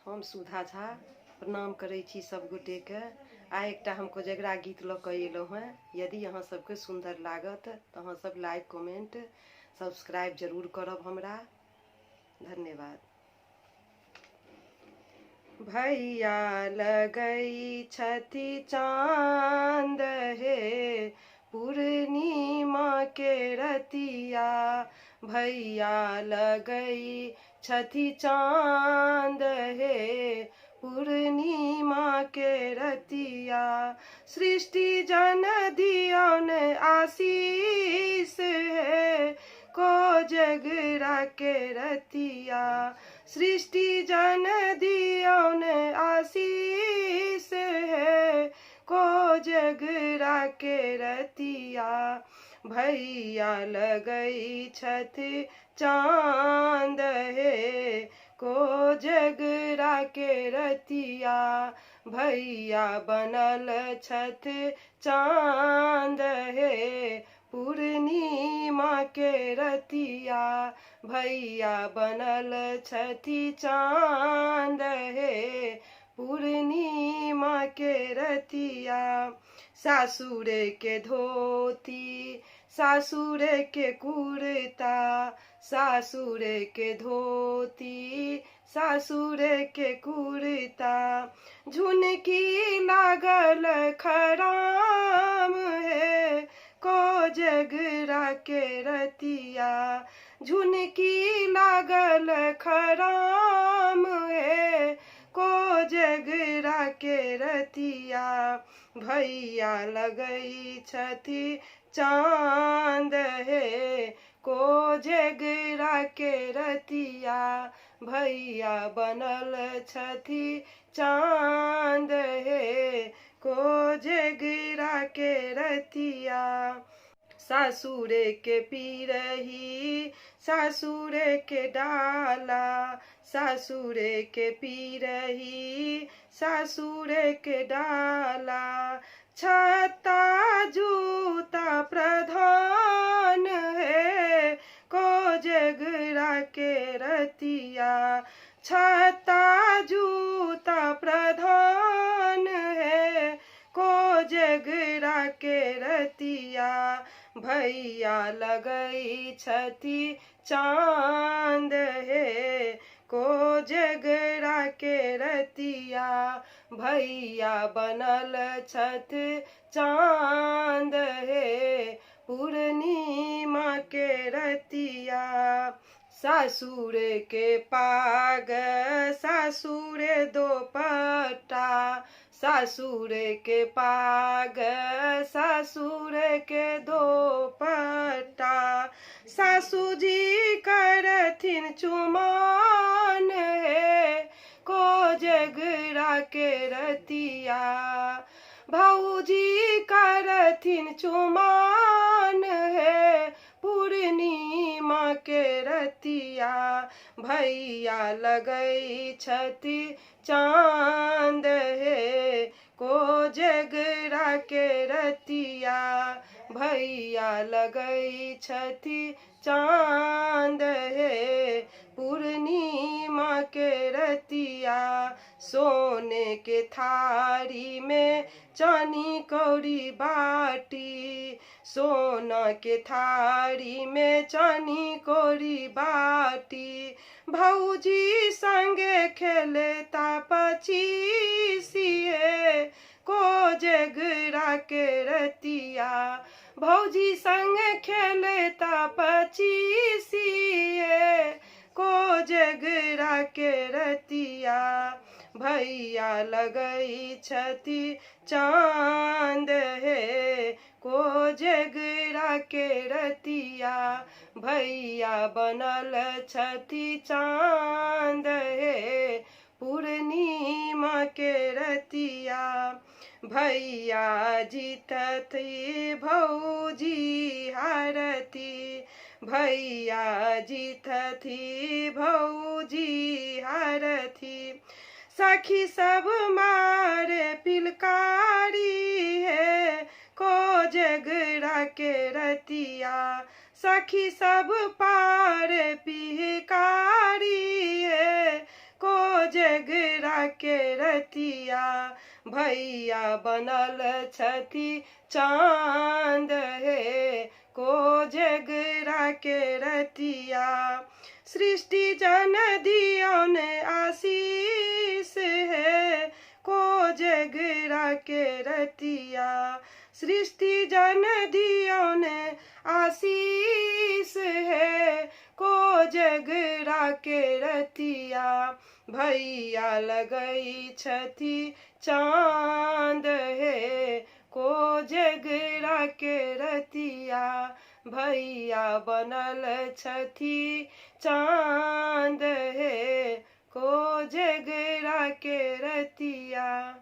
हम सुधा झा प्रणाम करै छी सब गोटे के। आइ एकटा हम कोजगरा गीत लऽ कऽ एलहुँ हेँ। यदि अहाँ सबके सुंदर लागत तऽ अहाँ सब लाइक कमेंट सब्सक्राइब जरूर करब हमरा। धन्यवाद। भैया लगई छथि चांद हे पूर्णिमा के रतिया, भैया लगई छथि चांद हे पूर्णिमा के रतिया, सृष्टि जन दियौन आशीष है कोजगरा के रतिया, सृष्टि जन दियौन आशीष है कोजगरा के रतिया, भैया लगई छथि चांद हे कोजगरा के रतिया, भैया बनल छथि चांद हे पूर्णिमा के रतिया, भैया बनल छथि चांद हे पूर्णिमा के रतिया, सासुरे के धोती सासुरे के कुर्ता, सासुरे के धोती सासुरे के कुर्ता, झुनकी लागल खराम है कोजगरा के रतिया, झुनकी लागल खराम है कोजगरा के रतिया, भैया लगई छथि चांद हे कोजगरा के रतिया, भैया बनल छथि चांद हे कोजगरा के रतिया, सासुरे के पीरही सासुरे के डाला, सासुरे के पीरही सासुरे के डाला, छत्ता जूता प्रधान है कोजगरा के रतिया, छत्ता जूता प्रधान है कोजगरा के रतिया, भैया लगई छथि चांद हे कोजगरा के रतिया, भैया बनल छथि चांद हे पूर्णिमा के रतिया, सासुरे के पाग सासुरे दोपट्टा, सासुरे के पाग सासुरे के दोपट्टा, सासू जी करथिन चुमान है कोजगरा के रतिया, भौजी करथिन चुमान है पूर्णिमा के रतिया, भैया लगई छथि चांद हे कोजगरा के रतिया, भैया लगई छथि चांद हे पूर्णिमा के रतिया, सोने के थारी में चानी कौड़ी बाटी, सोना के थारी में चानी कौड़ी बाटी, भौजी संगे खेले पचीसिए कोजगरा के रतिया, भौजी संगे खेले पचीसिए कोजगरा के रतिया, भैया लगई छथि चांद हे कोजगरा के रतिया, भैया बनल छथि चांद हे पूर्णिमा के रतिया, भैया जीतथि भौजी हारती, भैया जीतथि भौजी हारती, सखी सब मारे पिलकारी है कोजगरा के रतिया, सखी सब पार पिहकारी है कोजगरा के रतिया भैया बनल छथि चांद हे कोजगरा के रतिया सृष्टि जन दियो ने आशीष है कोजगरा के रतिया सृष्टि जन दियो ने आशीष है कोजगरा के रतिया भैया लगई छथि चांद हे कोजगरा के रतिया भैया बनल छथि चांद हे कोजगरा के रतिया।